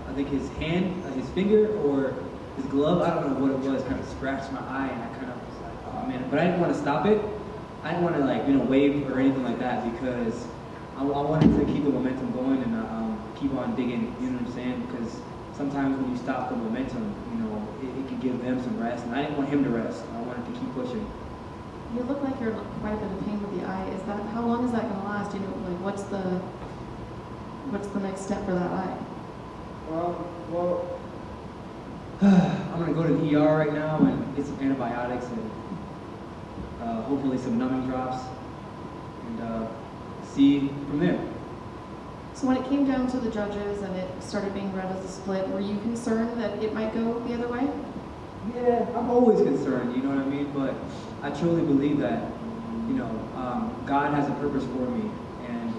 I think his hand, his finger, or his glove, I don't know what it was, kind of scratched my eye, and I kind of was like, oh man. But I didn't want to stop it. I didn't want to like, wave or anything like that because I wanted to keep the momentum going and keep on digging, you know what I'm saying? Because sometimes when you stop the momentum, it can give them some rest, and I didn't want him to rest. I wanted to keep pushing. You look like you're in quite a bit of pain with the eye. How long is that going to last? What's the next step for that eye? Well, I'm gonna go to the ER right now and get some antibiotics and hopefully some numbing drops, and see from there. So when it came down to the judges and it started being read as a split, were you concerned that it might go the other way? Yeah, I'm always concerned, you know what I mean? But I truly believe that, God has a purpose for me, and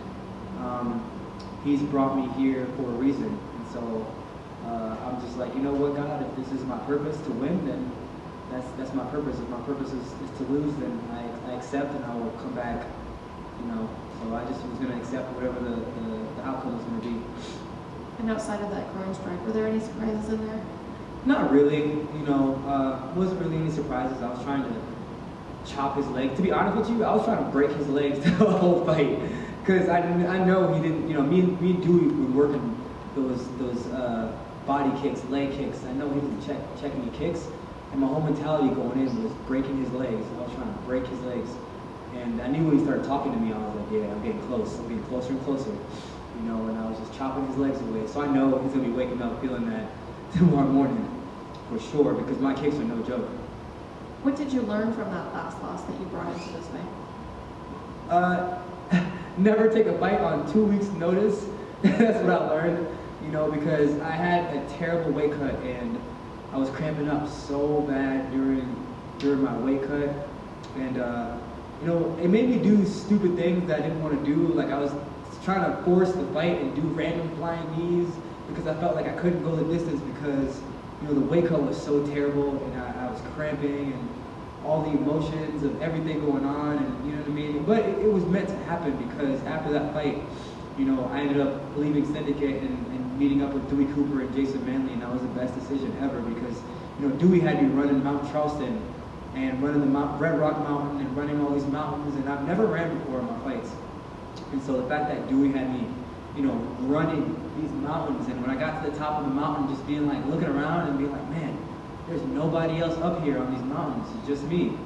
He's brought me here for a reason. And so I'm just like, you know what, God, if this is my purpose to win, then that's my purpose. If my purpose is to lose, then I accept and I will come back, So I just was going to accept whatever the outcome was going to be. And outside of that groin strike, were there any surprises in there? Not really, wasn't really any surprises. I was trying to chop his leg. To be honest with you, I was trying to break his legs the whole fight because I know he didn't. Me and Dewey were working those body kicks, leg kicks. I know he was checking the kicks, and my whole mentality going in was breaking his legs. I was trying to break his legs, and I knew when he started talking to me, I was like, yeah, I'm getting close. I'm getting closer and closer, and I was just chopping his legs away. So I know he's gonna be waking up feeling that tomorrow morning for sure, because my kicks are no joke. What did you learn from that last loss that you brought into this fight? Never take a fight on 2 weeks' notice. That's what I learned, because I had a terrible weight cut and I was cramping up so bad during my weight cut, and it made me do stupid things that I didn't want to do. Like I was trying to force the fight and do random flying knees because I felt like I couldn't go the distance because the weight cut was so terrible, and I was cramping and all the emotions of everything going on, and you know what I mean? But it was meant to happen because after that fight, I ended up leaving Syndicate and meeting up with Dewey Cooper and Jason Manley, and that was the best decision ever because, Dewey had me running Mount Charleston and running the Red Rock Mountain and running all these mountains, and I've never ran before in my fights. And so the fact that Dewey had me, running these mountains, and when I got to the top of the mountain, just being like, looking around and being like, man, there's nobody else up here on these mountains, it's just me.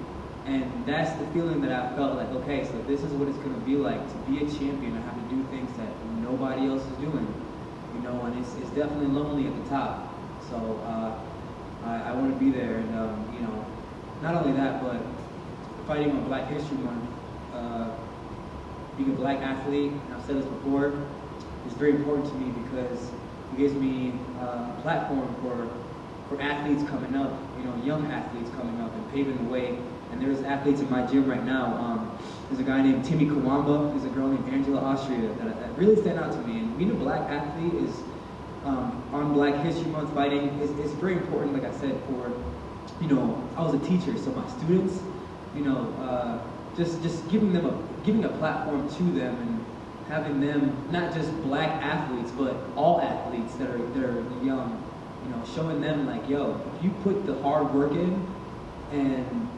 And that's the feeling that I felt like, okay, so this is what it's gonna be like to be a champion and have to do things that nobody else is doing, and it's definitely lonely at the top. So I want to be there, and not only that, but fighting on Black History Month, being a black athlete, and I've said this before, is very important to me because it gives me a platform for athletes coming up, young athletes coming up and paving the way. And there's athletes in my gym right now. There's a guy named Timmy Kawamba, there's a girl named Angela Austria that really stand out to me. And being a black athlete is, on Black History Month fighting, is very important, like I said, for, I was a teacher, so my students, just giving a platform to them and having them, not just black athletes, but all athletes that are young, showing them like, yo, if you put the hard work in, and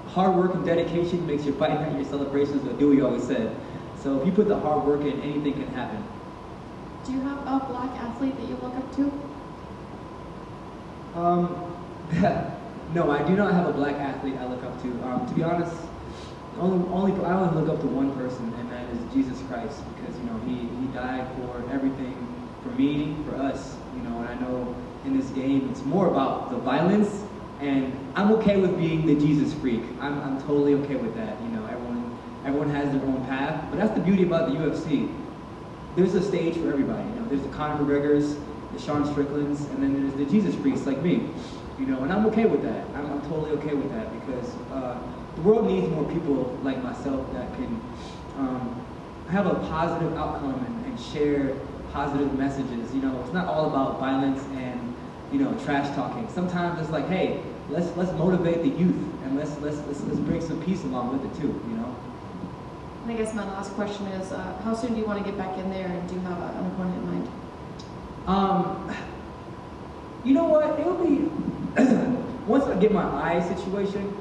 hard work and dedication makes your fight night your celebrations, what Dewey always said. So if you put the hard work in, anything can happen. Do you have a black athlete that you look up to? No, I do not have a black athlete I look up to. To be honest, I only look up to one person, and that is Jesus Christ, because he died for everything, for me, for us, and I know in this game it's more about the violence, and I'm okay with being the Jesus freak. I'm totally okay with that. Everyone has their own path, but that's the beauty about the UFC. There's a stage for everybody. There's the Conor McGregors, the Sean Stricklands, and then there's the Jesus freaks like me. And I'm okay with that. I'm totally okay with that because the world needs more people like myself that can have a positive outcome and share positive messages. It's not all about violence and trash talking. Sometimes it's like, hey, let's motivate the youth and let's bring some peace along with it too. And I guess my last question is, how soon do you want to get back in there, and do you have an opponent in mind? You know what? It'll be once I get my eye situation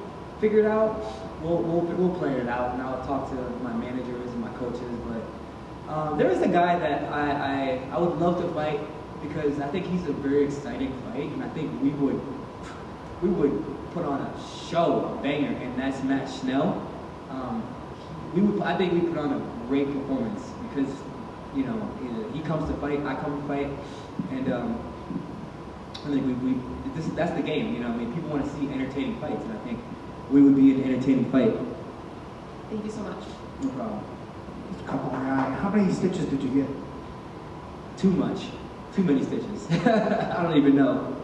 figured out, we'll plan it out, and I'll talk to my managers and my coaches. But there is a guy that I would love to fight because I think he's a very exciting fight, and I think we would put on a show, a banger, and that's Matt Schnell. I think we put on a great performance because he comes to fight, I come to fight, and I think that's the game. I mean, people want to see entertaining fights, and I think we would be an entertaining fight. Thank you so much. No problem. Just a couple more. How many stitches did you get? Too much. Too many stitches. I don't even know.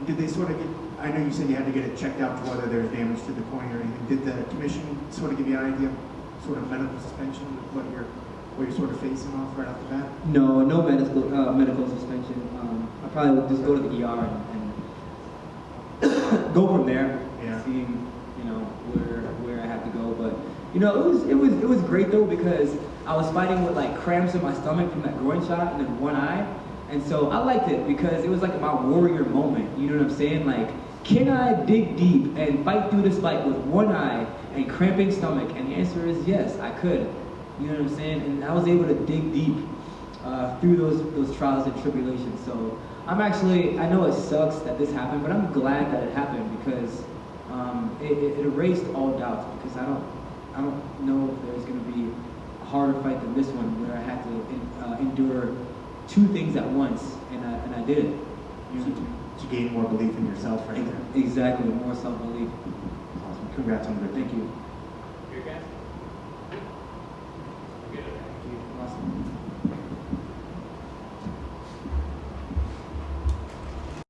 Did they sort of get, I know you said you had to get it checked out to whether there's damage to the coin or anything. Did the commission sort of give you an idea, sort of medical suspension, what you're sort of facing off right off the bat? No medical suspension. I probably would just go to the ER and go from there. Yeah. Seeing where I have to go, but it was great though because I was fighting with like cramps in my stomach from that groin shot and then one eye, and so I liked it because it was like my warrior moment. You know what I'm saying? Like, can I dig deep and fight through this fight with one eye and cramping stomach? And the answer is yes, I could. You know what I'm saying? And I was able to dig deep through those trials and tribulations. So I know it sucks that this happened, but I'm glad that it happened because it erased all doubts. Because I don't know if there's going to be a harder fight than this one where I had to endure two things at once, and I did it. To gain more belief in yourself, right there. Exactly, more self-belief. Awesome. Congrats on the victory. Thank you.